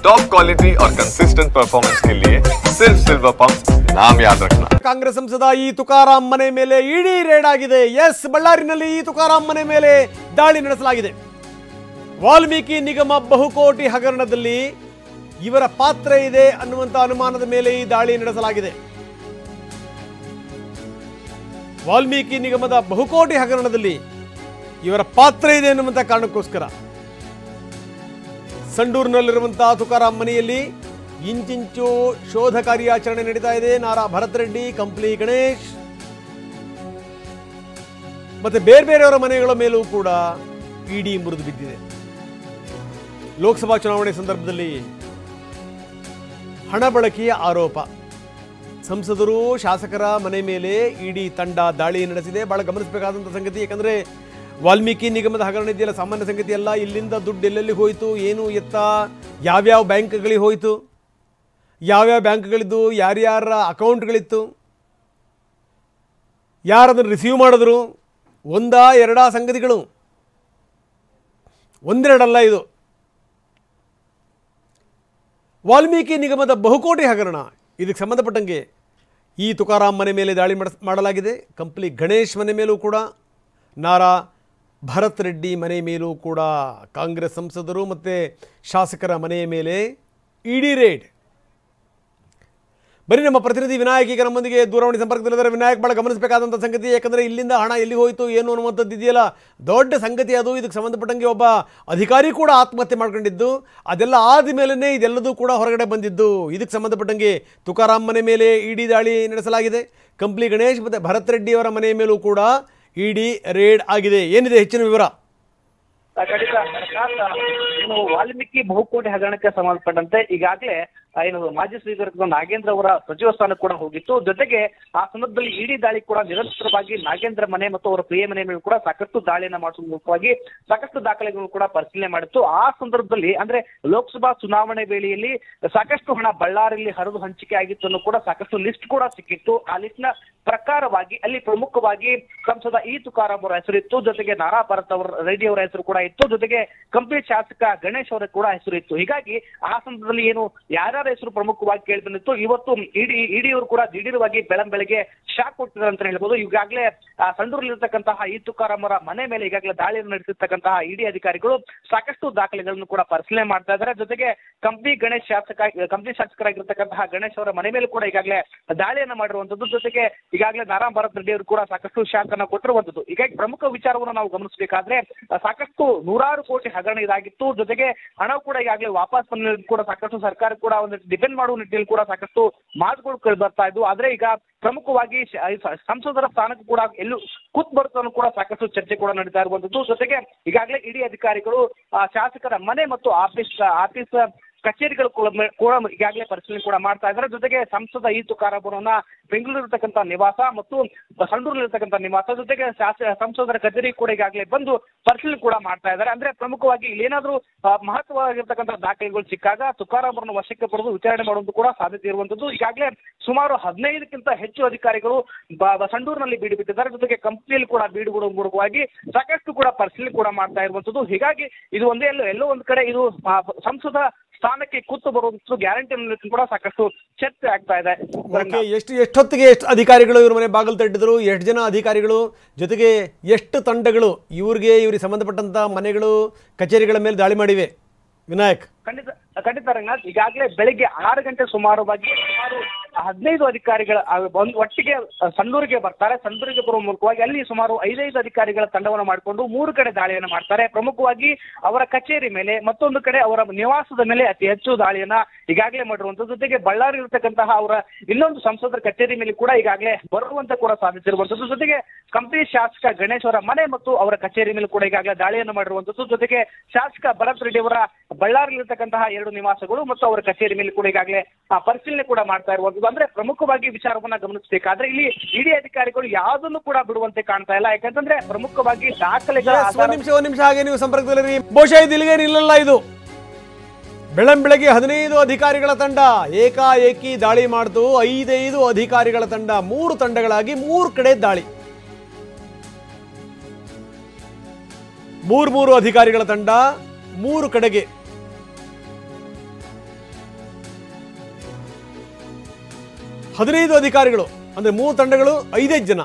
Top quality और consistent performance के लिए सिर्फ सिल्वर पंप नाम याद रखना। ಕಾಂಗ್ರೆಸ್ ಸಂಸದ ಈ ತುಕಾರಾಂ ಮನೆ ಮೇಲೆ ಇಡಿ ರೇಡ್ ಆಗಿದೆ. ಎಸ್, ಬಳ್ಳಾರಿನಲ್ಲಿ ಈ ತುಕಾರಾಂ ಮನೆ ಮೇಲೆ ದಾಳಿ ನಡೆಸಲಾಗಿದೆ. ವಾಲ್ಮೀಕಿ ನಿಗಮ ಬಹುಕೋಟಿ ಹಗರಣದಲ್ಲಿ ಇವರ ಪಾತ್ರ ಇದೆ ಅನ್ನುವಂತ ಅನುಮಾನದ ಮೇಲೆ ಈ ದಾಳಿ ನಡೆಸಲಾಗಿದೆ. ವಾಲ್ಮೀಕಿ ನಿಗಮದ ಬಹುಕೋಟಿ ಹಗರಣದಲ್ಲಿ ಇವರ ಪಾತ್ರ ಇದೆ ಎನ್ನುವಂತ ಕಾರಣಕ್ಕೋಸ್ಕರ ಸಂಡೂರಿನಲ್ಲಿರುವಂತಹ ತುಕಾರಾಂ ಮನೆಯಲ್ಲಿ ಇಂಚಿಂಚು ಶೋಧ ಕಾರ್ಯಾಚರಣೆ ನಡೀತಾ ಇದೆ. ನಾರಾ ಭರತ್ ರೆಡ್ಡಿ, ಕಂಪ್ಲಿ ಗಣೇಶ್ ಮತ್ತೆ ಬೇರೆಯವರ ಮನೆಗಳ ಮೇಲೂ ಕೂಡ ಇಡಿ ಮುರಿದು ಬಿದ್ದಿದೆ. ಲೋಕಸಭಾ ಚುನಾವಣೆ ಸಂದರ್ಭದಲ್ಲಿ ಹಣ ಬಳಕೆಯ ಆರೋಪ, ಸಂಸದರು ಶಾಸಕರ ಮನೆ ಮೇಲೆ ಇಡಿ ತಂಡ ದಾಳಿ ನಡೆಸಿದೆ. ಬಹಳ ಗಮನಿಸಬೇಕಾದಂಥ ಸಂಗತಿ, ಯಾಕಂದರೆ ವಾಲ್ಮೀಕಿ ನಿಗಮದ ಹಗರಣ ಇದೆಯಲ್ಲ, ಸಾಮಾನ್ಯ ಸಂಗತಿ ಅಲ್ಲ. ಇಲ್ಲಿಂದ ದುಡ್ಡು ಎಲ್ಲೆಲ್ಲಿ ಹೋಯಿತು, ಏನು ಎತ್ತ, ಯಾವ್ಯಾವ ಬ್ಯಾಂಕ್ಗಳಿಗೆ ಹೋಯಿತು, ಯಾವ್ಯಾವ ಬ್ಯಾಂಕ್ಗಳಿದ್ದು, ಯಾರ್ಯಾರ ಅಕೌಂಟ್ಗಳಿತ್ತು, ಯಾರದನ್ನು ರಿಸೀವ್ ಮಾಡಿದ್ರು, ಒಂದಾ ಎರಡಾ ಸಂಗತಿಗಳು, ಒಂದೆರಡಲ್ಲ. ಇದು ವಾಲ್ಮೀಕಿ ನಿಗಮದ ಬಹುಕೋಟಿ ಹಗರಣ. ಇದಕ್ಕೆ ಸಂಬಂಧಪಟ್ಟಂಗೆ ಈ ತುಕಾರಾಂ ಮನೆ ಮೇಲೆ ದಾಳಿ ಮಾಡಲಾಗಿದೆ. ಕಂಪ್ಲಿ ಗಣೇಶ್ ಮನೆ ಮೇಲೂ ಕೂಡ, ನಾರಾ ಭರತ್ ರೆಡ್ಡಿ ಮನೆ ಮೇಲೂ ಕೂಡ ಕಾಂಗ್ರೆಸ್ ಸಂಸದರು ಮತ್ತು ಶಾಸಕರ ಮನೆಯ ಮೇಲೆ ಇಡಿ ರೇಡ್. ಬರೀ ನಮ್ಮ ಪ್ರತಿನಿಧಿ ವಿನಾಯಕ್ ಈಗ ನಮ್ಮೊಂದಿಗೆ ದೂರವಾಣಿ ಸಂಪರ್ಕದಲ್ಲಿದ್ದಾರೆ. ವಿನಾಯಕ್, ಭಾಳ ಗಮನಿಸಬೇಕಾದಂಥ ಸಂಗತಿ, ಯಾಕಂದರೆ ಇಲ್ಲಿಂದ ಹಣ ಎಲ್ಲಿ ಹೋಯಿತು ಏನು ಅನ್ನುವಂಥದ್ದು ಇದೆಯಲ್ಲ, ದೊಡ್ಡ ಸಂಗತಿ ಅದು. ಇದಕ್ಕೆ ಸಂಬಂಧಪಟ್ಟಂಗೆ ಒಬ್ಬ ಅಧಿಕಾರಿ ಕೂಡ ಆತ್ಮಹತ್ಯೆ ಮಾಡ್ಕೊಂಡಿದ್ದು, ಅದೆಲ್ಲ ಆದ ಮೇಲೇ ಇದೆಲ್ಲದೂ ಕೂಡ ಹೊರಗಡೆ ಬಂದಿದ್ದು. ಇದಕ್ಕೆ ಸಂಬಂಧಪಟ್ಟಂಗೆ ತುಕಾರಾಂ ಮನೆ ಮೇಲೆ ಇಡಿ ದಾಳಿ ನಡೆಸಲಾಗಿದೆ. ಕಂಪ್ಲಿ ಗಣೇಶ್ ಮತ್ತು ಭರತ್ ರೆಡ್ಡಿ ಅವರ ಮನೆಯ ಮೇಲೂ ಕೂಡ ಇಡಿ ರೇಡ್ ಆಗಿದೆ. ಏನಿದೆ ಹೆಚ್ಚಿನ ವಿವರ? ಏನು ವಾಲ್ಮೀಕಿ ಬಹುಕೋಟಿ ಹಗರಣಕ್ಕೆ ಸಂಬಂಧಪಟ್ಟಂತೆ ಈಗಾಗಲೇ ಏನು ಮಾಜಿ ಸ್ಪೀಕರ್ ನಾಗೇಂದ್ರ ಅವರ ಸಚಿವ ಸ್ಥಾನ ಕೂಡ ಹೋಗಿತ್ತು. ಜೊತೆಗೆ ಆ ಸಂದರ್ಭದಲ್ಲಿ ಇಡಿ ದಾಳಿ ಕೂಡ ನಿರಂತರವಾಗಿ ನಾಗೇಂದ್ರ ಮನೆ ಮತ್ತು ಅವರ ಪ್ರಿಯ ಮನೆ ಮೇಲೆ ಕೂಡ ಸಾಕಷ್ಟು ದಾಳಿಯನ್ನ ಮಾಡುವ ಮೂಲಕವಾಗಿ ಸಾಕಷ್ಟು ದಾಖಲೆಗಳು ಕೂಡ ಪರಿಶೀಲನೆ ಮಾಡಿತ್ತು. ಆ ಸಂದರ್ಭದಲ್ಲಿ ಅಂದ್ರೆ ಲೋಕಸಭಾ ಚುನಾವಣೆ ವೇಳೆಯಲ್ಲಿ ಸಾಕಷ್ಟು ಹಣ ಬಳ್ಳಾರಿಯಲ್ಲಿ ಹರಿದು ಹಂಚಿಕೆ ಆಗಿತ್ತು ಅನ್ನೋ ಕೂಡ ಸಾಕಷ್ಟು ಲಿಸ್ಟ್ ಕೂಡ ಸಿಕ್ಕಿತ್ತು. ಆ ಲಿಸ್ಟ್ ನ ಪ್ರಕಾರವಾಗಿ ಅಲ್ಲಿ ಪ್ರಮುಖವಾಗಿ ಸಂಸದ ಈ ತುಕಾರಾಂ ಅವರ ಹೆಸರಿತ್ತು, ಜೊತೆಗೆ ನಾರಾ ಭರತ್ ಅವರ ರೆಡ್ಡಿ ಅವರ ಹೆಸರು ಕೂಡ ಇತ್ತು, ಜೊತೆಗೆ ಕಂಪ್ಲಿ ಶಾಸಕ ಗಣೇಶ್ ಅವರ ಕೂಡ ಹೆಸರು ಇತ್ತು. ಹೀಗಾಗಿ ಆ ಸಂದರ್ಭದಲ್ಲಿ ಏನು ಯಾರ್ಯಾರ ಹೆಸರು ಪ್ರಮುಖವಾಗಿ ಕೇಳಿ ಬಂದಿತ್ತು, ಇವತ್ತು ಇಡಿ ಅವರು ಕೂಡ ದಿಢೀರವಾಗಿ ಬೆಳಗ್ಗೆ ಶಾಕ್ ಕೊಟ್ಟಿದ್ದಾರೆ ಅಂತ ಹೇಳ್ಬೋದು. ಈಗಾಗಲೇ ಸಂಡೂರಲ್ಲಿರ್ತಕ್ಕಂತಹ ಈ ತುಕಾರಾಂ ಅವರ ಮನೆ ಮೇಲೆ ಈಗಾಗಲೇ ದಾಳಿಯನ್ನು ನಡೆಸಿರ್ತಕ್ಕಂತಹ ಇಡಿ ಅಧಿಕಾರಿಗಳು ಸಾಕಷ್ಟು ದಾಖಲೆಗಳನ್ನು ಕೂಡ ಪರಿಶೀಲನೆ ಮಾಡ್ತಾ ಇದ್ದಾರೆ. ಜೊತೆಗೆ ಕಂಪ್ಲಿ ಶಾಸಕರಾಗಿರ್ತಕ್ಕಂತಹ ಗಣೇಶ್ ಅವರ ಮನೆ ಮೇಲೆ ಕೂಡ ಈಗಾಗಲೇ ದಾಳಿಯನ್ನ ಮಾಡಿರುವಂತದ್ದು. ಜೊತೆಗೆ ಈಗಾಗಲೇ ನಾರಾ ಭರತ್ ರೆಡ್ಡಿ ಅವರು ಕೂಡ ಸಾಕಷ್ಟು ಶಾಕ್ ಅನ್ನ ಕೊಟ್ಟಿರುವಂತದ್ದು. ಹೀಗಾಗಿ ಪ್ರಮುಖ ವಿಚಾರವನ್ನು ನಾವು ಗಮನಿಸಬೇಕಾದ್ರೆ ಸಾಕಷ್ಟು ನೂರಾರು ಕೋಟಿ ಹಗರಣ ಇದಾಗಿತ್ತು. ಜೊತೆಗೆ ಹಣ ಕೂಡ ಈಗಾಗಲೇ ವಾಪಸ್ ಬಂದ ಕೂಡ ಸಾಕಷ್ಟು ಸರ್ಕಾರ ಕೂಡ ಒಂದು ಡಿಪೆಂಡ್ ಮಾಡುವ ನಿಟ್ಟಿನಲ್ಲಿ ಕೂಡ ಸಾಕಷ್ಟು ಮಾತುಗಳು ಕೇಳಿ ಬರ್ತಾ ಇದ್ವು. ಆದ್ರೆ ಈಗ ಪ್ರಮುಖವಾಗಿ ಸಂಸದರ ಸ್ಥಾನಕ್ಕೂ ಕೂಡ ಎಲ್ಲೂ ಕೂತ್ ಬರುತ್ತನ್ನು ಕೂಡ ಸಾಕಷ್ಟು ಚರ್ಚೆ ಕೂಡ ನಡೀತಾ ಇರುವಂತದ್ದು. ಜೊತೆಗೆ ಈಗಾಗಲೇ ಇಡಿ ಅಧಿಕಾರಿಗಳು ಶಾಸಕರ ಮನೆ ಮತ್ತು ಆಫೀಸ್ ಕಚೇರಿಗಳು ಕೂಡ ಈಗಾಗಲೇ ಪರಿಶೀಲನೆ ಕೂಡ ಮಾಡ್ತಾ ಇದ್ದಾರೆ. ಜೊತೆಗೆ ಸಂಸದ ಈ ತುಕಾರಾಂ ಅವರನ್ನ ಬೆಂಗಳೂರಿರ್ತಕ್ಕಂಥ ನಿವಾಸ ಮತ್ತು ಸಂಡೂರಿನಲ್ಲಿರ್ತಕ್ಕಂಥ ನಿವಾಸ, ಜೊತೆಗೆ ಸಂಸದರ ಕಚೇರಿ ಕೂಡ ಈಗಾಗಲೇ ಬಂದು ಪರಿಶೀಲನೆ ಕೂಡ ಮಾಡ್ತಾ ಇದ್ದಾರೆ. ಅಂದ್ರೆ ಪ್ರಮುಖವಾಗಿ ಇಲ್ಲೇನಾದ್ರೂ ಮಹತ್ವವಾಗಿರ್ತಕ್ಕಂಥ ದಾಖಲೆಗಳು ಸಿಕ್ಕಾಗ ತುಕಾರಾಂ ಅವರನ್ನು ವಶಕ್ಕೆ ಪಡೆದು ವಿಚಾರಣೆ ಮಾಡುವುದು ಕೂಡ ಸಾಧ್ಯತೆ ಇರುವಂತದ್ದು. ಈಗಾಗಲೇ ಸುಮಾರು 15ಕ್ಕಿಂತ ಹೆಚ್ಚು ಅಧಿಕಾರಿಗಳು ಸಂಡೂರಿನಲ್ಲಿ ಬೀಡು ಬಿಟ್ಟಿದ್ದಾರೆ. ಜೊತೆಗೆ ಕಂಪ್ನಿಯಲ್ಲಿ ಕೂಡ ಬೀಡು ಬಿಡುವ ಮೂಲಕವಾಗಿ ಸಾಕಷ್ಟು ಕೂಡ ಪರಿಶೀಲನೆ ಕೂಡ ಮಾಡ್ತಾ ಇರುವಂತದ್ದು. ಹೀಗಾಗಿ ಇದು ಒಂದೇ ಎಲ್ಲೋ ಒಂದ್ ಕಡೆ ಇದು ಸಂಸದ ಸ್ಥಾನಕ್ಕೆ ಕೂತು ಬರುವಂತದ್ದು ಗ್ಯಾರಂಟಿ ಕೂಡ ಸಾಕಷ್ಟು ಚರ್ಚೆ ಆಗ್ತಾ ಇದೆ. ಎಷ್ಟೊತ್ತಿಗೆ ಎಷ್ಟು ಅಧಿಕಾರಿಗಳು ಇವ್ರ ಮನೆ ಬಾಗಿಲು ತಟ್ಟಿದ್ರು, ಎಷ್ಟು ಜನ ಅಧಿಕಾರಿಗಳು, ಜೊತೆಗೆ ಎಷ್ಟು ತಂಡಗಳು ಇವ್ರಿಗೆ ಸಂಬಂಧಪಟ್ಟಂತ ಮನೆಗಳು ಕಚೇರಿಗಳ ಮೇಲೆ ದಾಳಿ ಮಾಡಿವೆ? ವಿನಾಯಕ್, ಖಂಡಿತ ರಂಗನಾಥ್, ಈಗಾಗಲೇ ಬೆಳಿಗ್ಗೆ 6 ಗಂಟೆ ಸುಮಾರು 15 ಅಧಿಕಾರಿಗಳ ಒಟ್ಟಿಗೆ ಸಂಡೂರಿಗೆ ಬರ್ತಾರೆ. ಸಂಡೂರಿಗೆ ಬರುವ ಮೂಲಕವಾಗಿ ಅಲ್ಲಿ ಸುಮಾರು 5 ಅಧಿಕಾರಿಗಳ ತಂಡವನ್ನು ಮಾಡಿಕೊಂಡು 3 ಕಡೆ ದಾಳಿಯನ್ನು ಮಾಡ್ತಾರೆ. ಪ್ರಮುಖವಾಗಿ ಅವರ ಕಚೇರಿ ಮೇಲೆ, ಮತ್ತೊಂದು ಕಡೆ ಅವರ ನಿವಾಸದ ಮೇಲೆ ಅತಿ ಹೆಚ್ಚು ದಾಳಿಯನ್ನ ಈಗಾಗಲೇ ಮಾಡಿರುವಂತದ್ದು. ಜೊತೆಗೆ ಬಳ್ಳಾರಿ ಇರತಕ್ಕಂತಹ ಅವರ ಇನ್ನೊಂದು ಸಂಸದರ ಕಚೇರಿ ಮೇಲೆ ಕೂಡ ಈಗಾಗಲೇ ಬರುವಂತ ಕೂಡ ಸಾಧ್ಯತೆ ಇರುವಂತದ್ದು. ಜೊತೆಗೆ ಕಂಪ್ಲಿ ಶಾಸಕ ಗಣೇಶ್ ಅವರ ಮನೆ ಮತ್ತು ಅವರ ಕಚೇರಿ ಮೇಲೆ ಕೂಡ ಈಗಾಗಲೇ ದಾಳಿಯನ್ನು ಮಾಡಿರುವಂತದ್ದು. ಜೊತೆಗೆ ಶಾಸಕ ಭರತ್ ರೆಡ್ಡಿ ಅವರ ಬಳ್ಳಾರಿ ಇರತಕ್ಕಂತಹ 2 ನಿವಾಸಗಳು ಮತ್ತು ಅವರ ಕಚೇರಿ ಮೇಲೆ ಕೂಡ ಈಗಾಗಲೇ ಪರಿಶೀಲನೆ ಕೂಡ ಮಾಡ್ತಾ ಇರುವಂತದ್ದು. ಅಂದ್ರೆ ಪ್ರಮುಖವಾಗಿ ವಿಚಾರವನ್ನ ಗಮನಿಸಬೇಕಾದ್ರೆ ಇಲ್ಲಿ ಇಡಿ ಅಧಿಕಾರಿಗಳು ಯಾವುದನ್ನು ಕೂಡ ಬಿಡುವಂತೆ ಕಾಣ್ತಾ ಇಲ್ಲ. ಯಾಕಂತಂದ್ರೆ ಪ್ರಮುಖವಾಗಿ ದಾಖಲೆಗಳ ಒಂದ್ ನಿಮಿಷ ಹಾಗೆ ನೀವು ಸಂಪರ್ಕದಲ್ಲಿ ಬಹುಶಃ ಇದು ಇಲ್ಲಿಗೆ ನಿಲ್ಲಲ್ಲ. ಇದು ಬೆಳಗ್ಗೆ 15 ಅಧಿಕಾರಿಗಳ ತಂಡ ಏಕಾಏಕಿ ದಾಳಿ ಮಾಡಿತು. 5 ಅಧಿಕಾರಿಗಳ ತಂಡ 3 ತಂಡಗಳಾಗಿ 3 ಕಡೆ ದಾಳಿ. 3 ಅಧಿಕಾರಿಗಳ ತಂಡ 3 ಕಡೆಗೆ 15 ಅಧಿಕಾರಿಗಳು ಅಂದರೆ 3 ತಂಡಗಳು 5 ಜನ,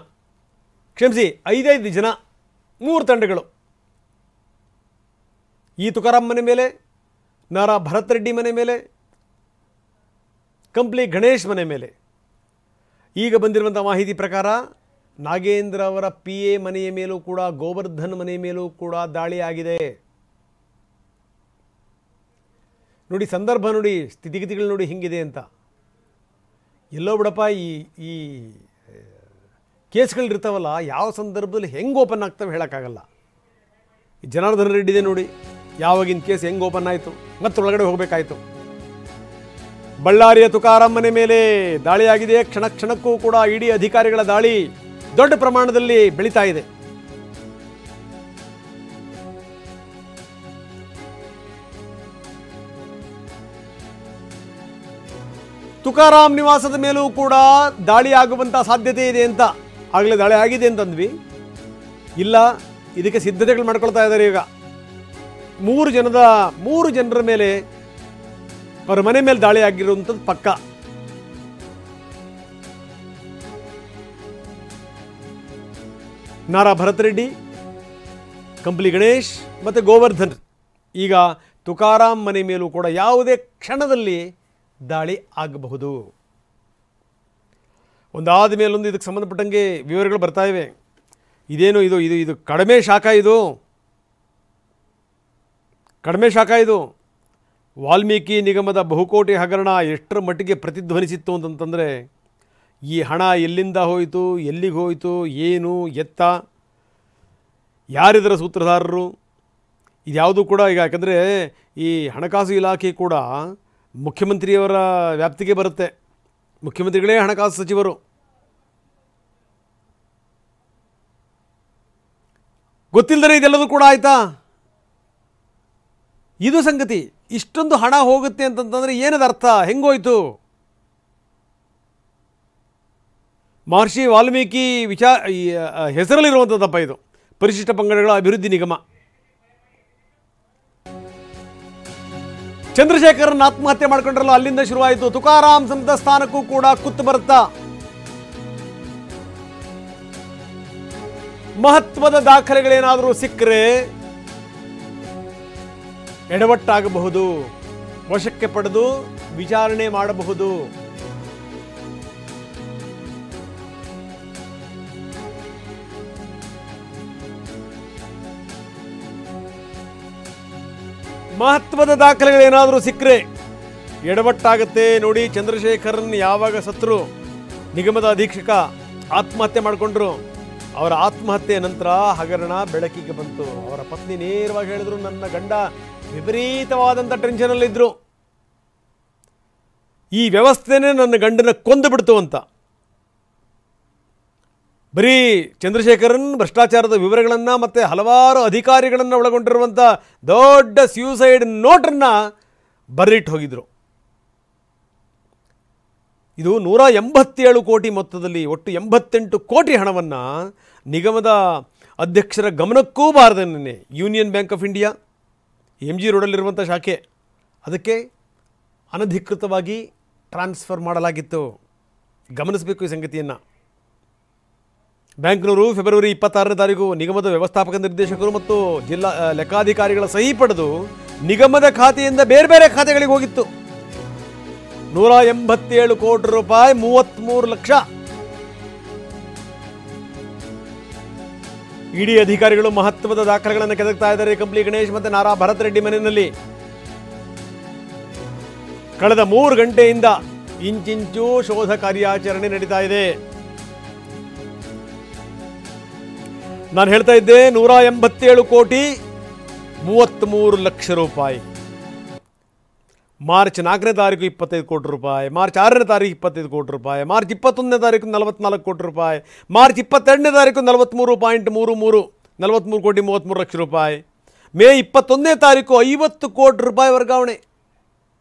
ಕ್ಷಮಿಸಿ 5 ಜನ 3 ತಂಡಗಳು. ಈ ತುಕಾರಾಮ್ ಮನೆ ಮೇಲೆ, ನಾರಾ ಭರತ್ ರೆಡ್ಡಿ ಮನೆ ಮೇಲೆ, ಕಂಪ್ಲಿ ಗಣೇಶ್ ಮನೆ ಮೇಲೆ. ಈಗ ಬಂದಿರುವಂಥ ಮಾಹಿತಿ ಪ್ರಕಾರ ನಾಗೇಂದ್ರ ಅವರ PA ಮನೆಯ ಮೇಲೂ ಕೂಡ, ಗೋವರ್ಧನ್ ಮನೆಯ ಮೇಲೂ ಕೂಡ ದಾಳಿ ಆಗಿದೆ. ನೋಡಿ ಸಂದರ್ಭ ನೋಡಿ, ಸ್ಥಿತಿಗತಿಗಳು ನೋಡಿ ಹಿಂಗಿದೆ ಅಂತ. ಎಲ್ಲೋ ಬಿಡಪ್ಪ ಈ ಕೇಸ್ಗಳಿರ್ತಾವಲ್ಲ, ಯಾವ ಸಂದರ್ಭದಲ್ಲಿ ಹೆಂಗೆ ಓಪನ್ ಆಗ್ತವೆ ಹೇಳೋಕ್ಕಾಗಲ್ಲ. ಜನಾರ್ದನ ರೆಡ್ಡಿದೆ ನೋಡಿ, ಯಾವಾಗಿನ ಕೇಸ್ ಹೆಂಗೆ ಓಪನ್ ಆಯಿತು, ಮತ್ತೆ ಒಳಗಡೆ ಹೋಗಬೇಕಾಯಿತು. ಬಳ್ಳಾರಿಯ ತುಕಾರಾಮ್ ಮನೆ ಮೇಲೆ ದಾಳಿಯಾಗಿದೆ. ಕ್ಷಣ ಕ್ಷಣಕ್ಕೂ ಕೂಡ ಇಡೀ ಅಧಿಕಾರಿಗಳ ದಾಳಿ ದೊಡ್ಡ ಪ್ರಮಾಣದಲ್ಲಿ ಬೆಳೀತಾ ಇದೆ. ತುಕಾರಾಮ್ ನಿವಾಸದ ಮೇಲೂ ಕೂಡ ದಾಳಿ ಆಗುವಂಥ ಸಾಧ್ಯತೆ ಇದೆ ಅಂತ ಆಗಲೇ ದಾಳಿ ಆಗಿದೆ ಅಂತಂದ್ವಿ. ಇಲ್ಲ, ಇದಕ್ಕೆ ಸಿದ್ಧತೆಗಳು ಮಾಡ್ಕೊಳ್ತಾ ಇದ್ದಾರೆ. ಈಗ 3 ಜನರ ಮೇಲೆ, ಅವರ ಮನೆ ಮೇಲೆ ದಾಳಿ ಆಗಿರುವಂಥದ್ದು ಪಕ್ಕ. ನಾರಾ ಭರತ್ ರೆಡ್ಡಿ, ಕಂಪ್ಲಿ ಗಣೇಶ್ ಮತ್ತು ಗೋವರ್ಧನ್. ಈಗ ತುಕಾರಾಮ್ ಮನೆ ಮೇಲೂ ಕೂಡ ಯಾವುದೇ ಕ್ಷಣದಲ್ಲಿ ದಾಳಿ ಆಗಬಹುದು. ಒಂದಾದ ಮೇಲೊಂದು ಇದಕ್ಕೆ ಸಂಬಂಧಪಟ್ಟಂಗೆ ವಿವರಗಳು ಬರ್ತಾ ಇವೆ. ಇದೇನು ಇದು ಇದು ಇದು ಕಡಿಮೆ ಶಾಖ, ಇದು ಕಡಿಮೆ ಶಾಖ. ಇದು ವಾಲ್ಮೀಕಿ ನಿಗಮದ ಬಹುಕೋಟಿ ಹಗರಣ ಎಷ್ಟರ ಮಟ್ಟಿಗೆ ಪ್ರತಿಧ್ವನಿಸಿತ್ತು ಅಂತಂತಂದರೆ, ಈ ಹಣ ಎಲ್ಲಿಂದ ಹೋಯಿತು, ಎಲ್ಲಿಗೆ ಹೋಯಿತು, ಏನು ಎತ್ತ, ಯಾರಿದರ ಸೂತ್ರಧಾರರು, ಇದ್ಯಾವುದು ಕೂಡ ಈಗ. ಯಾಕಂದರೆ ಈ ಹಣಕಾಸು ಇಲಾಖೆ ಕೂಡ ಮುಖ್ಯಮಂತ್ರಿಯವರ ವ್ಯಾಪ್ತಿಗೆ ಬರುತ್ತೆ. ಮುಖ್ಯಮಂತ್ರಿಗಳೇ ಹಣಕಾಸು ಸಚಿವರು. ಗೊತ್ತಿಲ್ಲದರೆ ಇದೆಲ್ಲದೂ ಕೂಡ ಆಯಿತಾ? ಇದು ಸಂಗತಿ. ಇಷ್ಟೊಂದು ಹಣ ಹೋಗುತ್ತೆ ಅಂತಂತಂದರೆ ಏನದ ಅರ್ಥ, ಹೆಂಗೋಯ್ತು? ಮಹರ್ಷಿ ವಾಲ್ಮೀಕಿ ಹೆಸರಲ್ಲಿರುವಂಥದ್ದಪ್ಪ ಇದು, ಪರಿಶಿಷ್ಟ ಪಂಗಡಗಳ ಅಭಿವೃದ್ಧಿ ನಿಗಮ. ಚಂದ್ರಶೇಖರನ್ ಆತ್ಮಹತ್ಯೆ ಮಾಡ್ಕೊಂಡ್ರಲ್ಲ, ಅಲ್ಲಿಂದ ಶುರುವಾಯಿತು. ತುಕಾರಾಮ್ ಸಂತ ಸ್ಥಾನಕ್ಕೂ ಕೂಡ ಕುತ್ತು ಬರುತ್ತಾ. ಮಹತ್ವದ ದಾಖಲೆಗಳೇನಾದರೂ ಸಿಕ್ಕರೆ ಎಡವಟ್ಟಾಗಬಹುದು, ವಶಕ್ಕೆ ಪಡೆದು ವಿಚಾರಣೆ ಮಾಡಬಹುದು. ಮಹತ್ವದ ದಾಖಲೆಗಳೇನಾದರೂ ಸಿಕ್ಕರೆ ಎಡವಟ್ಟಾಗುತ್ತೆ. ನೋಡಿ, ಚಂದ್ರಶೇಖರನ್ ಯಾವಾಗ ಸತ್ರು, ನಿಗಮದ ಅಧೀಕ್ಷಕ ಆತ್ಮಹತ್ಯೆ ಮಾಡಿಕೊಂಡ್ರು. ಅವರ ಆತ್ಮಹತ್ಯೆ ನಂತರ ಹಗರಣ ಬೆಳಕಿಗೆ ಬಂತು. ಅವರ ಪತ್ನಿ ನೇರವಾಗಿ ಹೇಳಿದ್ರು, ನನ್ನ ಗಂಡ ವಿಪರೀತವಾದಂಥ ಟೆನ್ಷನಲ್ಲಿದ್ದರು, ಈ ವ್ಯವಸ್ಥೆನೇ ನನ್ನ ಗಂಡನ ಕೊಂದು ಬಿಡ್ತು ಅಂತ. ಬರೀ ಚಂದ್ರಶೇಖರನ್ ಭ್ರಷ್ಟಾಚಾರದ ವಿವರಗಳನ್ನು ಮತ್ತು ಹಲವಾರು ಅಧಿಕಾರಿಗಳನ್ನು ಒಳಗೊಂಡಿರುವಂಥ ದೊಡ್ಡ ಸ್ಯೂಸೈಡ್ ನೋಟನ್ನು ಬರೆದಿಟ್ಟು ಹೋಗಿದ್ರು. ಇದು 187 ಕೋಟಿ ಮೊತ್ತದಲ್ಲಿ ಒಟ್ಟು 88 ಕೋಟಿ ಹಣವನ್ನು ನಿಗಮದ ಅಧ್ಯಕ್ಷರ ಗಮನಕ್ಕೂ ಬಾರದೇನೆ Union Bank of India MG ರೋಡಲ್ಲಿರುವಂಥ ಶಾಖೆ, ಅದಕ್ಕೆ ಅನಧಿಕೃತವಾಗಿ ಟ್ರಾನ್ಸ್ಫರ್ ಮಾಡಲಾಗಿತ್ತು. ಗಮನಿಸಬೇಕು ಈ ಸಂಗತಿಯನ್ನು. ಬ್ಯಾಂಕ್ನವರು ಫೆಬ್ರವರಿ 26ನೇ ತಾರೀಕು ನಿಗಮದ ವ್ಯವಸ್ಥಾಪಕ ನಿರ್ದೇಶಕರು ಮತ್ತು ಜಿಲ್ಲಾ ಲೆಕ್ಕಾಧಿಕಾರಿಗಳ ಸಹಿ ಪಡೆದು ನಿಗಮದ ಖಾತೆಯಿಂದ ಬೇರೆ ಬೇರೆ ಖಾತೆಗಳಿಗೆ ಹೋಗಿತ್ತು. 187 ಕೋಟಿ ರೂಪಾಯಿ, 33 ಲಕ್ಷ. ಇಡಿ ಅಧಿಕಾರಿಗಳು ಮಹತ್ವದ ದಾಖಲೆಗಳನ್ನು ಕೆದಕ್ತಾ ಇದ್ದಾರೆ. ಕಂಪ್ಲಿ ಗಣೇಶ್ ಮತ್ತು ನಾರಾ ಭರತ್ ರೆಡ್ಡಿ ಮನೆಯಲ್ಲಿ ಕಳೆದ 3 ಗಂಟೆಯಿಂದ ಇಂಚಿಂಚು ಶೋಧ ಕಾರ್ಯಾಚರಣೆ ನಡೀತಾ ಇದೆ. ನಾನು ಹೇಳ್ತಾ ಇದ್ದೆ 187 ಕೋಟಿ 33 ಲಕ್ಷ ರೂಪಾಯಿ. ಮಾರ್ಚ್ 4ನೇ ತಾರೀಕು 25 ಕೋಟಿ ರೂಪಾಯಿ, ಮಾರ್ಚ್ 6ನೇ ತಾರೀಕು 25 ಕೋಟಿ ರೂಪಾಯಿ, ಮಾರ್ಚ್ 21ನೇ ತಾರೀಕು 44 ಕೋಟಿ ರೂಪಾಯಿ, ಮಾರ್ಚ್ 22ನೇ ತಾರೀಕು 43.33 43 ಕೋಟಿ 33 ಲಕ್ಷ ರೂಪಾಯಿ, ಮೇ 21ನೇ ತಾರೀಕು 50 ಕೋಟಿ ರೂಪಾಯಿ ವರ್ಗಾವಣೆ.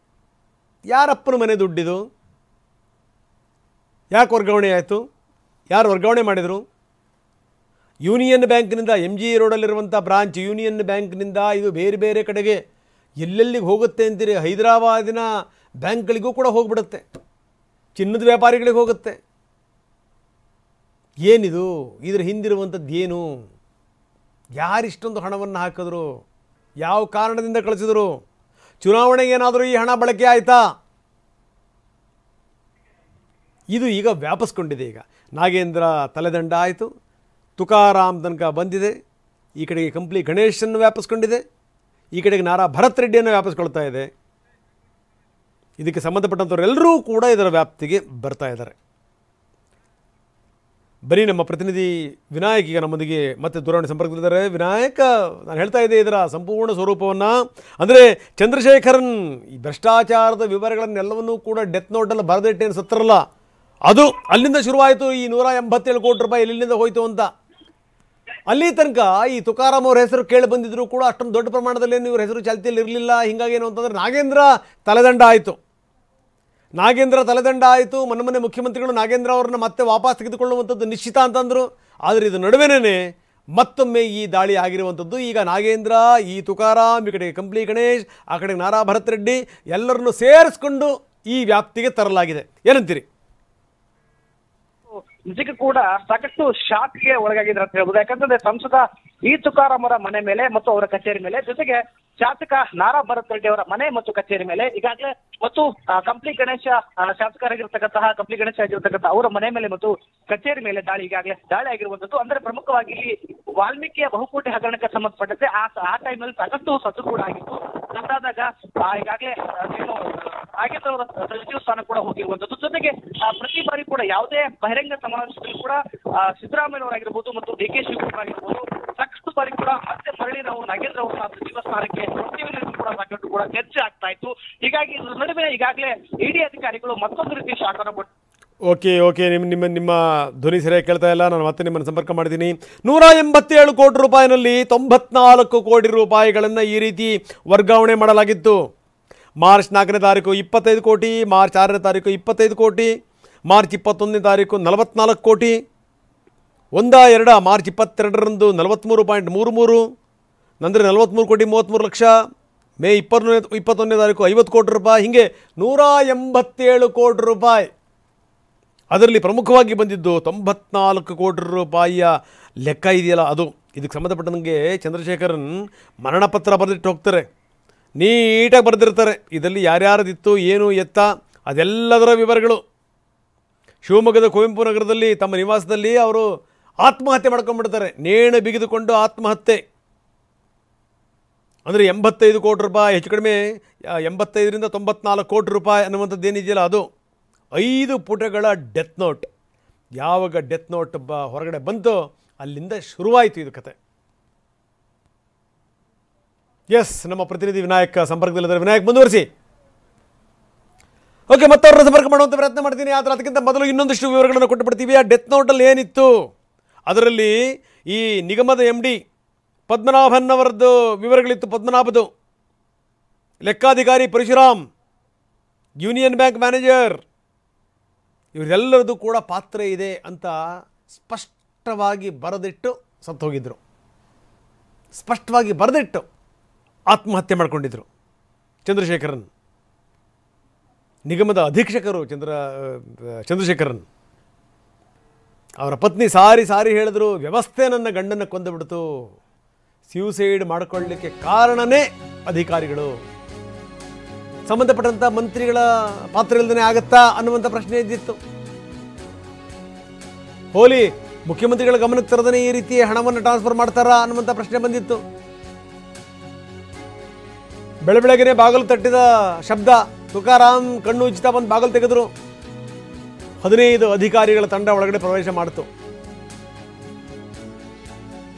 ಯಾರಪ್ಪನ ಮನೆ ದುಡ್ಡಿದು? ಯಾಕೆ ವರ್ಗಾವಣೆ ಆಯಿತು? ಯಾರು ವರ್ಗಾವಣೆ ಮಾಡಿದರು? ಯೂನಿಯನ್ ಬ್ಯಾಂಕ್ನಿಂದ, MG ರೋಡಲ್ಲಿರುವಂಥ ಬ್ರಾಂಚ್ ಯೂನಿಯನ್ ಬ್ಯಾಂಕ್ನಿಂದ ಇದು ಬೇರೆ ಬೇರೆ ಕಡೆಗೆ ಎಲ್ಲೆಲ್ಲಿಗೆ ಹೋಗುತ್ತೆ ಅಂತೀರಿ. ಹೈದರಾಬಾದಿನ ಬ್ಯಾಂಕ್ಗಳಿಗೂ ಕೂಡ ಹೋಗ್ಬಿಡುತ್ತೆ. ಚಿನ್ನದ ವ್ಯಾಪಾರಿಗಳಿಗೆ ಹೋಗುತ್ತೆ. ಏನಿದು? ಇದರ ಹಿಂದಿರುವಂಥದ್ದು ಏನು? ಯಾರಿಷ್ಟೊಂದು ಹಣವನ್ನು ಹಾಕಿದ್ರು? ಯಾವ ಕಾರಣದಿಂದ ಕಳಿಸಿದ್ರು? ಚುನಾವಣೆಗೆ ಏನಾದರೂ ಈ ಹಣ ಬಳಕೆ ಆಯಿತಾ? ಇದು ಈಗ ವ್ಯಾಪಿಸ್ಕೊಂಡಿದೆ. ಈಗ ನಾಗೇಂದ್ರ ತಲೆದಂಡ ಆಯಿತು, ತುಕಾರಾಮ್ ತನಕ ಬಂದಿದೆ, ಈ ಕಡೆಗೆ ಕಂಪ್ಲಿ ಗಣೇಶನ್ನು ವ್ಯಾಪಿಸ್ಕೊಂಡಿದೆ, ಈ ಕಡೆಗೆ ನಾರಾ ಭರತ್ ರೆಡ್ಡಿಯನ್ನು ವ್ಯಾಪಿಸ್ಕೊಳ್ತಾ ಇದೆ. ಇದಕ್ಕೆ ಸಂಬಂಧಪಟ್ಟಂಥವರೆಲ್ಲರೂ ಕೂಡ ಇದರ ವ್ಯಾಪ್ತಿಗೆ ಬರ್ತಾ ಇದ್ದಾರೆ. ಬರೀ ನಮ್ಮ ಪ್ರತಿನಿಧಿ ವಿನಾಯಕ್ ಈಗ ನಮ್ಮೊಂದಿಗೆ ಮತ್ತೆ ದೂರವಾಣಿ ಸಂಪರ್ಕದಲ್ಲಿದ್ದಾರೆ. ವಿನಾಯಕ್, ನಾನು ಹೇಳ್ತಾ ಇದ್ದೆ ಇದರ ಸಂಪೂರ್ಣ ಸ್ವರೂಪವನ್ನು, ಅಂದರೆ ಚಂದ್ರಶೇಖರನ್ ಈ ಭ್ರಷ್ಟಾಚಾರದ ವಿವರಗಳನ್ನೆಲ್ಲವನ್ನೂ ಕೂಡ ಡೆತ್ ನೋಟಲ್ಲಿ ಬರೆದಿಟ್ಟೇನು ಸತ್ತರಲ್ಲ, ಅದು ಅಲ್ಲಿಂದ ಶುರುವಾಯಿತು. ಈ 187 ಕೋಟಿ ರೂಪಾಯಿ ಎಲ್ಲಿಂದ ಹೋಯಿತು ಅಂತ ಅಲ್ಲಿ ತನಕ ಈ ತುಕಾರಾಮ್ ಅವ್ರ ಹೆಸರು ಕೇಳಿ ಬಂದಿದ್ರು ಕೂಡ ಅಷ್ಟೊಂದು ದೊಡ್ಡ ಪ್ರಮಾಣದಲ್ಲಿ ಇವ್ರ ಹೆಸರು ಚಾಲ್ತಿಯಲ್ಲಿ ಇರಲಿಲ್ಲ. ಹೀಗಾಗಿ ಏನು ಅಂತಂದರೆ ನಾಗೇಂದ್ರ ತಲೆದಂಡ ಆಯಿತು. ಮೊನ್ನೆ ಮುಖ್ಯಮಂತ್ರಿಗಳು ನಾಗೇಂದ್ರ ಅವ್ರನ್ನ ಮತ್ತೆ ವಾಪಸ್ ತೆಗೆದುಕೊಳ್ಳುವಂಥದ್ದು ನಿಶ್ಚಿತ ಅಂತಂದರು. ಆದರೆ ಇದು ನಡುವೆನೇ ಮತ್ತೊಮ್ಮೆ ಈ ದಾಳಿ ಆಗಿರುವಂಥದ್ದು. ಈಗ ನಾಗೇಂದ್ರ, ಈ ತುಕಾರಾಮ್, ಈ ಕಡೆಗೆ ಕಂಪ್ಲಿ ಗಣೇಶ್, ಆ ಕಡೆಗೆ ನಾರಾ ಭರತ್ ರೆಡ್ಡಿ ಎಲ್ಲರನ್ನು ಸೇರಿಸ್ಕೊಂಡು ಈ ವ್ಯಾಪ್ತಿಗೆ ತರಲಾಗಿದೆ. ಏನಂತೀರಿ? ನಿಜಕ್ಕೂ ಕೂಡ ಸಾಕಷ್ಟು ಶಾಕ್ಗೆ ಒಳಗಾಗಿದ್ದಾರೆ ಅಂತ ಹೇಳ್ಬೋದು. ಯಾಕಂತಂದ್ರೆ ಸಂಸದ ಈ ತುಕಾರಾಮ್ ಅವರ ಮನೆ ಮೇಲೆ ಮತ್ತು ಅವರ ಕಚೇರಿ ಮೇಲೆ, ಜೊತೆಗೆ ಶಾಸಕ ನಾರಾ ಭರತ್ ರೆಡ್ಡಿ ಅವರ ಮನೆ ಮತ್ತು ಕಚೇರಿ ಮೇಲೆ ಈಗಾಗಲೇ, ಮತ್ತು ಕಂಪ್ಲಿ ಗಣೇಶ ಶಾಸಕರಾಗಿರ್ತಕ್ಕಂತಹ ಕಂಪ್ಲಿ ಗಣೇಶ ಆಗಿರ್ತಕ್ಕಂಥ ಅವರ ಮನೆ ಮೇಲೆ ಮತ್ತು ಕಚೇರಿ ಮೇಲೆ ಈಗಾಗಲೇ ದಾಳಿ ಆಗಿರುವಂತದ್ದು. ಅಂದ್ರೆ ಪ್ರಮುಖವಾಗಿ ಇಲ್ಲಿ ವಾಲ್ಮೀಕಿಯ ಬಹುಕೋಟಿ ಹಗರಣಕ್ಕೆ ಸಂಬಂಧಪಟ್ಟಂತೆ ಆ ಟೈಮ್ನಲ್ಲಿ ಸಾಕಷ್ಟು ಸತ್ತು ಕೂಡ ಆಗಿತ್ತು. ಅದಾದಾಗ ಈಗಾಗಲೇ ನಾಗೇಂದ್ರ ಅವರ ಸಚಿವ ಸ್ಥಾನ ಕೂಡ ಹೋಗಿರುವಂತದ್ದು. ಜೊತೆಗೆ ಪ್ರತಿ ಬಾರಿ ಕೂಡ ಯಾವುದೇ ಬಹಿರಂಗ ಸಮಾವೇಶದಲ್ಲಿ ಕೂಡ ಸಿದ್ದರಾಮಯ್ಯ ಅವರಾಗಿರ್ಬೋದು ಮತ್ತು ಡಿ ಕೆ ಶಿವಕುಮಾರ್ ಆಗಿರ್ಬೋದು ಸಾಕಷ್ಟು ಬಾರಿ ಕೂಡ ಮತ್ತೆ ಮರಳಿ ನಾವು ನಾಗೇಂದ್ರ ಅವರ ಸಚಿವ ಸ್ಥಾನಕ್ಕೆ ಕೂಡ ಸಾಕಷ್ಟು ಕೂಡ ಚರ್ಚೆ ಆಗ್ತಾ ಇತ್ತು. ಹೀಗಾಗಿ ಇದ್ರ ನಡುವೆ ಈಗಾಗಲೇ ಇಡಿ ಅಧಿಕಾರಿಗಳು ಮತ್ತೊಂದು ರೀತಿ ಶಾಖವನ್ನು ಕೊಟ್ಟು ಓಕೆ ನಿಮ್ಮ ಧ್ವನಿ ಸರಿಯಾಗಿ ಕೇಳ್ತಾ ಇಲ್ಲ. ನಾನು ಮತ್ತೆ ನಿಮ್ಮನ್ನು ಸಂಪರ್ಕ ಮಾಡಿದ್ದೀನಿ. 187 ಕೋಟಿ ರೂಪಾಯಿನಲ್ಲಿ 94 ಕೋಟಿ ರೂಪಾಯಿಗಳನ್ನು ಈ ರೀತಿ ವರ್ಗಾವಣೆ ಮಾಡಲಾಗಿತ್ತು. ಮಾರ್ಚ್ 4ನೇ ತಾರೀಕು 25 ಕೋಟಿ, ಮಾರ್ಚ್ 6ನೇ ತಾರೀಕು 25 ಕೋಟಿ, ಮಾರ್ಚ್ 21ನೇ ತಾರೀಕು 44 ಕೋಟಿ, 1-2 ಮಾರ್ಚ್ 22ರಂದು 43.33, ನಂತರ 43 ಕೋಟಿ 33 ಲಕ್ಷ, ಮೇ 21ನೇ ತಾರೀಕು 50 ಕೋಟಿ ರೂಪಾಯಿ, ಹೀಗೆ 187 ಕೋಟಿ ರೂಪಾಯಿ. ಅದರಲ್ಲಿ ಪ್ರಮುಖವಾಗಿ ಬಂದಿದ್ದು 94 ಕೋಟಿ ರೂಪಾಯಿಯ ಲೆಕ್ಕ ಇದೆಯಲ್ಲ ಅದು. ಇದಕ್ಕೆ ಸಂಬಂಧಪಟ್ಟಂಗೆ ಚಂದ್ರಶೇಖರನ್ ಮರಣಪತ್ರ ಬರೆದಿಟ್ಟು ಹೋಗ್ತಾರೆ, ನೀಟಾಗಿ ಬರೆದಿರ್ತಾರೆ. ಇದರಲ್ಲಿ ಯಾರ್ಯಾರದಿತ್ತು, ಏನು ಎತ್ತ, ಅದೆಲ್ಲದರ ವಿವರಗಳು. ಶಿವಮೊಗ್ಗದ ಕುವೆಂಪು ನಗರದಲ್ಲಿ ತಮ್ಮ ನಿವಾಸದಲ್ಲಿ ಅವರು ಆತ್ಮಹತ್ಯೆ ಮಾಡ್ಕೊಂಡ್ಬಿಡ್ತಾರೆ, ನೇಣು ಬಿಗಿದುಕೊಂಡು ಆತ್ಮಹತ್ಯೆ. ಅಂದರೆ 85 ಕೋಟಿ ರೂಪಾಯಿ, ಹೆಚ್ಚು ಕಡಿಮೆ 85ರಿಂದ 94 ಕೋಟಿ ರೂಪಾಯಿ ಅನ್ನುವಂಥದ್ದು ಏನಿದೆಯಲ್ಲ ಅದು 5 ಪುಟಗಳ ಡೆತ್ ನೋಟ್. ಯಾವಾಗ ಡೆತ್ ನೋಟ್ ಹೊರಗಡೆ ಬಂತು ಅಲ್ಲಿಂದ ಶುರುವಾಯಿತು ಇದು ಕತೆ. ಎಸ್, ನಮ್ಮ ಪ್ರತಿನಿಧಿ ವಿನಾಯಕ್ ಸಂಪರ್ಕದಲ್ಲಿದ್ದಾರೆ. ವಿನಾಯಕ್, ಮುಂದುವರಿಸಿ. ಓಕೆ, ಮತ್ತೆ ಅವ್ರನ್ನ ಸಂಪರ್ಕ ಮಾಡುವಂಥ ಪ್ರಯತ್ನ ಮಾಡ್ತೀನಿ. ಆದರೆ ಅದಕ್ಕಿಂತ ಮೊದಲು ಇನ್ನೊಂದಿಷ್ಟು ವಿವರಗಳನ್ನು ಕೊಟ್ಟು ಬಿಡ್ತೀವಿ. ಆ ಡೆತ್ ನೋಟಲ್ಲಿ ಏನಿತ್ತು, ಅದರಲ್ಲಿ ಈ ನಿಗಮದ MD ಪದ್ಮನಾಭನ್ ಅವರದ್ದು ವಿವರಗಳಿತ್ತು. ಪದ್ಮನಾಭದು, ಲೆಕ್ಕಾಧಿಕಾರಿ ಪರಶುರಾಮ್, ಯೂನಿಯನ್ ಬ್ಯಾಂಕ್ ಮ್ಯಾನೇಜರ್, ಇವರೆಲ್ಲರದ್ದು ಕೂಡ ಪಾತ್ರ ಇದೆ ಅಂತ ಸ್ಪಷ್ಟವಾಗಿ ಬರೆದಿಟ್ಟು ಸತ್ತು ಹೋಗಿದ್ದರು. ಸ್ಪಷ್ಟವಾಗಿ ಬರೆದಿಟ್ಟು ಆತ್ಮಹತ್ಯೆ ಮಾಡಿಕೊಂಡಿದ್ದರು ಚಂದ್ರಶೇಖರನ್. ನಿಗಮದ ಅಧೀಕ್ಷಕರು ಚಂದ್ರಶೇಖರನ್ ಅವರ ಪತ್ನಿ ಸಾರಿ ಹೇಳಿದ್ರು, ವ್ಯವಸ್ಥೆ ನನ್ನ ಗಂಡನ್ನು ಕೊಂದುಬಿಡ್ತು, ಸ್ಯೂಸೈಡ್ ಮಾಡಿಕೊಳ್ಳಲಿಕ್ಕೆ ಕಾರಣನೇ ಅಧಿಕಾರಿಗಳು, ಸಂಬಂಧಪಟ್ಟಂಥ ಮಂತ್ರಿಗಳ ಪಾತ್ರ ಇಲ್ಲದೇ ಆಗತ್ತಾ ಅನ್ನುವಂಥ ಪ್ರಶ್ನೆ ಇದ್ದಿತ್ತು. ಹೋಲಿ ಮುಖ್ಯಮಂತ್ರಿಗಳ ಗಮನಕ್ಕೆ ತರದೇ ಈ ರೀತಿ ಹಣವನ್ನು ಟ್ರಾನ್ಸ್ಫರ್ ಮಾಡ್ತಾರಾ ಅನ್ನುವಂಥ ಪ್ರಶ್ನೆ ಬಂದಿತ್ತು. ಬೆಳಬೆಳಗ್ಗೆ ಬಾಗಿಲು ತಟ್ಟಿದ ಶಬ್ದ, ತುಕಾರಾಮ್ ಕಣ್ಣು ಉಜ್ಜಿತ ಬಂದು ಬಾಗಿಲು ತೆಗೆದ್ರು. 15 ಅಧಿಕಾರಿಗಳ ತಂಡ ಒಳಗಡೆ ಪ್ರವೇಶ ಮಾಡಿತು.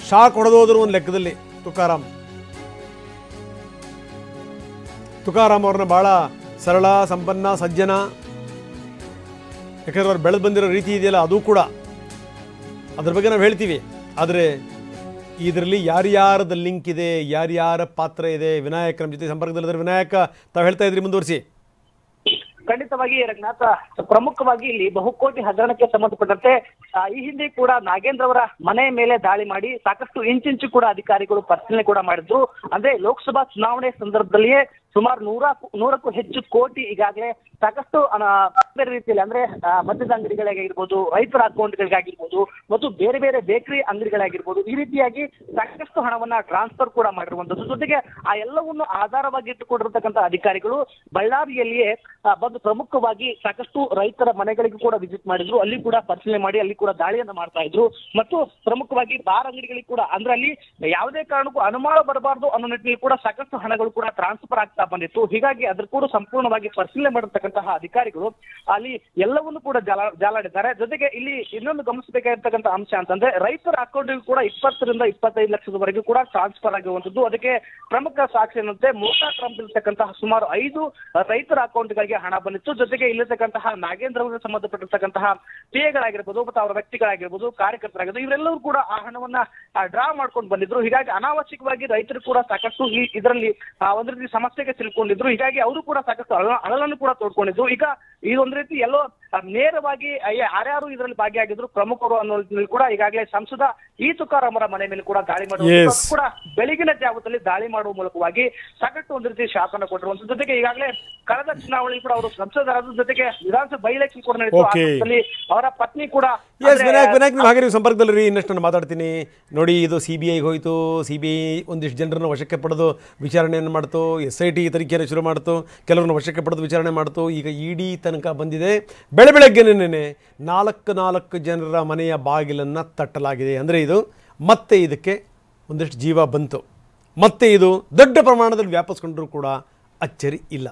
ಶಾಕ್ ಹೊಡೆದೋದ್ರು ಒಂದು ಲೆಕ್ಕದಲ್ಲಿ ತುಕಾರಾಮ್ ಅವ್ರನ್ನ ಭಾಳ ಸರಳ, ಸಂಪನ್ನ, ಸಜ್ಜನ. ಯಾಕಂದ್ರೆ ಅವ್ರು ಬೆಳೆದು ಬಂದಿರೋ ರೀತಿ ಇದೆಯಲ್ಲ ಅದು ಕೂಡ, ಅದ್ರ ಬಗ್ಗೆ ನಾವು ಹೇಳ್ತೀವಿ. ಆದರೆ ಇದರಲ್ಲಿ ಯಾರ್ಯಾರದ ಲಿಂಕ್ ಇದೆ, ಯಾರ್ಯಾರ ಪಾತ್ರ ಇದೆ, ವಿನಾಯಕ್ ನಮ್ಮ ಜೊತೆ ಸಂಪರ್ಕದಲ್ಲಿದ್ದಾರೆ. ವಿನಾಯಕ, ತಾವು ಹೇಳ್ತಾ ಇದ್ರಿ, ಮುಂದುವರಿಸಿ. ಖಂಡಿತವಾಗಿ ರಘುನಾಥ, ಪ್ರಮುಖವಾಗಿ ಇಲ್ಲಿ ಬಹುಕೋಟಿ ಹಗರಣಕ್ಕೆ ಸಂಬಂಧಪಟ್ಟಂತೆ ಈ ಹಿಂದೆ ಕೂಡ ನಾಗೇಂದ್ರ ಅವರ ಮನೆ ಮೇಲೆ ದಾಳಿ ಮಾಡಿ ಸಾಕಷ್ಟು ಇಂಚಿಂಚು ಕೂಡ ಅಧಿಕಾರಿಗಳು ಪರಿಶೀಲನೆ ಕೂಡ ಮಾಡಿದ್ರು. ಅಂದ್ರೆ ಲೋಕಸಭಾ ಚುನಾವಣೆ ಸಂದರ್ಭದಲ್ಲಿಯೇ ಸುಮಾರು 100ಕ್ಕೂ ಹೆಚ್ಚು ಕೋಟಿ ಈಗಾಗಲೇ ಸಾಕಷ್ಟು ಬೇರೆ ರೀತಿಯಲ್ಲಿ ಅಂದ್ರೆ ಮದ್ಯದ ಅಂಗಡಿಗಳಿಗಾಗಿರ್ಬೋದು, ರೈತರ ಅಕೌಂಟ್ಗಳಿಗಾಗಿರ್ಬೋದು ಮತ್ತು ಬೇರೆ ಬೇರೆ ಬೇಕರಿ ಅಂಗಡಿಗಳಾಗಿರ್ಬೋದು, ಈ ರೀತಿಯಾಗಿ ಸಾಕಷ್ಟು ಹಣವನ್ನ ಟ್ರಾನ್ಸ್ಫರ್ ಕೂಡ ಮಾಡಿರುವಂತದ್ದು. ಜೊತೆಗೆ ಆ ಎಲ್ಲವನ್ನು ಆಧಾರವಾಗಿ ಇಟ್ಟುಕೊಂಡಿರ್ತಕ್ಕಂಥ ಅಧಿಕಾರಿಗಳು ಬಳ್ಳಾರಿಯಲ್ಲಿಯೇ ಬಂದು ಪ್ರಮುಖವಾಗಿ ಸಾಕಷ್ಟು ರೈತರ ಮನೆಗಳಿಗೂ ಕೂಡ ವಿಸಿಟ್ ಮಾಡಿದ್ರು. ಅಲ್ಲಿ ಕೂಡ ಪರಿಶೀಲನೆ ಮಾಡಿ ಅಲ್ಲಿ ಕೂಡ ದಾಳಿಯನ್ನ ಮಾಡ್ತಾ ಇದ್ರು. ಮತ್ತು ಪ್ರಮುಖವಾಗಿ ಬಾರ್ ಅಂಗಡಿಗಳಿಗೆ ಕೂಡ ಅಂದ್ರೆ ಅಲ್ಲಿ ಯಾವುದೇ ಕಾರಣಕ್ಕೂ ಅನುಮಾನ ಬರಬಾರದು ಅನ್ನೋ ನಿಟ್ಟಿನಲ್ಲಿ ಕೂಡ ಸಾಕಷ್ಟು ಹಣಗಳು ಕೂಡ ಟ್ರಾನ್ಸ್ಫರ್ ಆಗ್ತಾ ಬಂದಿತ್ತು. ಹೀಗಾಗಿ ಅದ್ರ ಕೂಡ ಸಂಪೂರ್ಣವಾಗಿ ಪರಿಶೀಲನೆ ಮಾಡಿರ್ತಕ್ಕಂತಹ ಅಧಿಕಾರಿಗಳು ಅಲ್ಲಿ ಎಲ್ಲವನ್ನು ಕೂಡ ಜಾಲಾಡಿದ್ದಾರೆ. ಜೊತೆಗೆ ಇಲ್ಲಿ ಇನ್ನೊಂದು ಗಮನಿಸಬೇಕಾಗಿರ್ತಕ್ಕಂಥ ಅಂಶ ಅಂತಂದ್ರೆ ರೈತರ ಅಕೌಂಟ್ಗೂ ಕೂಡ 20 ರಿಂದ 25 ಲಕ್ಷದವರೆಗೂ ಕೂಡ ಟ್ರಾನ್ಸ್ಫರ್ ಆಗಿರುವಂತದ್ದು. ಅದಕ್ಕೆ ಪ್ರಮುಖ ಸಾಕ್ಷಿ ಏನಂತೆ ಮೋಟಾ ಟ್ರಂಪ್ ಇರ್ತಕ್ಕಂತಹ ಸುಮಾರು 5 ರೈತರ ಅಕೌಂಟ್ಗಳಿಗೆ ಹಣ ಬಂದಿತ್ತು. ಜೊತೆಗೆ ಇಲ್ಲಿರ್ತಕ್ಕಂತಹ ನಾಗೇಂದ್ರ ಅವರಿಗೆ ಸಂಬಂಧಪಟ್ಟಿರ್ತಕ್ಕಂತಹ ಪಿಎಗಳಾಗಿರ್ಬೋದು ಮತ್ತು ಅವರ ವ್ಯಕ್ತಿಗಳಾಗಿರ್ಬೋದು, ಕಾರ್ಯಕರ್ತರಾಗಿರ್ಬೋದು, ಇವರೆಲ್ಲರೂ ಕೂಡ ಆ ಹಣವನ್ನ ಡ್ರಾ ಮಾಡ್ಕೊಂಡು ಬಂದಿದ್ರು. ಹೀಗಾಗಿ ಅನಾವಶ್ಯಕವಾಗಿ ರೈತರು ಕೂಡ ಸಾಕಷ್ಟು ಇದರಲ್ಲಿ ಒಂದ್ ರೀತಿ ಸಮಸ್ಯೆಗೆ ತಿಳ್ಕೊಂಡಿದ್ರು. ಹೀಗಾಗಿ ಅವರು ಕೂಡ ಸಾಕಷ್ಟು ಅಳಲನ್ನು ಕೂಡ ತೋಡ್ಕೊಂಡಿದ್ರು. ಈಗ ಇದೊಂದು ರೀತಿ ಎಲ್ಲೋ ನೇರವಾಗಿ ಯಾರ್ಯಾರು ಇದರಲ್ಲಿ ಭಾಗಿಯಾಗಿದ್ರು ಪ್ರಮುಖರು ಅನ್ನೋದ್ರಲ್ಲಿ ಕೂಡ ಈಗಾಗಲೇ ಸಂಸದ ಈ ತುಕಾರಾಮರ ಮನೆ ಮೇಲೆ ಕೂಡ ದಾಳಿ ಮಾಡುವ ಕೂಡ ಬೆಳಗಿನ ಜಾವದಲ್ಲಿ ದಾಳಿ ಮಾಡುವ ಮೂಲಕವಾಗಿ ಸಾಕಷ್ಟು ಒಂದು ರೀತಿ ಶಾಕ್ ಅನ್ನು ಕೊಟ್ಟಿರುವಂತ. ಜೊತೆಗೆ ಈಗಾಗಲೇ ಕಳೆದ ಚುನಾವಣೆ ಕೂಡ ಅವರು ಸಂಸದರಾದ ಜೊತೆಗೆ ವಿಧಾನಸಭೆ ಬೈ ಎಲೆಕ್ಷನ್ ಕೂಡ ನಡೆಯಿತು. ಅವರ ಪತ್ನಿ ಕೂಡ ವಿನಾಯಕ್ ನೀವು ಹಾಗೆ ನೀವು ಸಂಪರ್ಕದಲ್ಲಿ ಇನ್ನಷ್ಟು ನಾನು ಮಾತಾಡ್ತೀನಿ ನೋಡಿ. ಇದು CBI ಹೋಯಿತು. CBI ಒಂದಿಷ್ಟು ಜನರನ್ನು ವಶಕ್ಕೆ ಪಡೆದು ವಿಚಾರಣೆಯನ್ನು ಮಾಡ್ತು. SIT ತನಿಖೆಯನ್ನು ಶುರು ಮಾಡ್ತು. ಕೆಲವರನ್ನು ವಶಕ್ಕೆ ಪಡೆದು ವಿಚಾರಣೆ ಮಾಡ್ತು. ಈಗ ED ತನಕ ಬಂದಿದೆ. ಬೆಳಗ್ಗೆನೇ 4 ಜನರ ಮನೆಯ ಬಾಗಿಲನ್ನು ತಟ್ಟಲಾಗಿದೆ. ಅಂದರೆ ಇದು ಮತ್ತೆ ಇದಕ್ಕೆ ಒಂದಿಷ್ಟು ಜೀವ ಬಂತು. ಮತ್ತೆ ಇದು ದೊಡ್ಡ ಪ್ರಮಾಣದಲ್ಲಿ ವ್ಯಾಪಿಸ್ಕೊಂಡ್ರೂ ಕೂಡ ಅಚ್ಚರಿ ಇಲ್ಲ.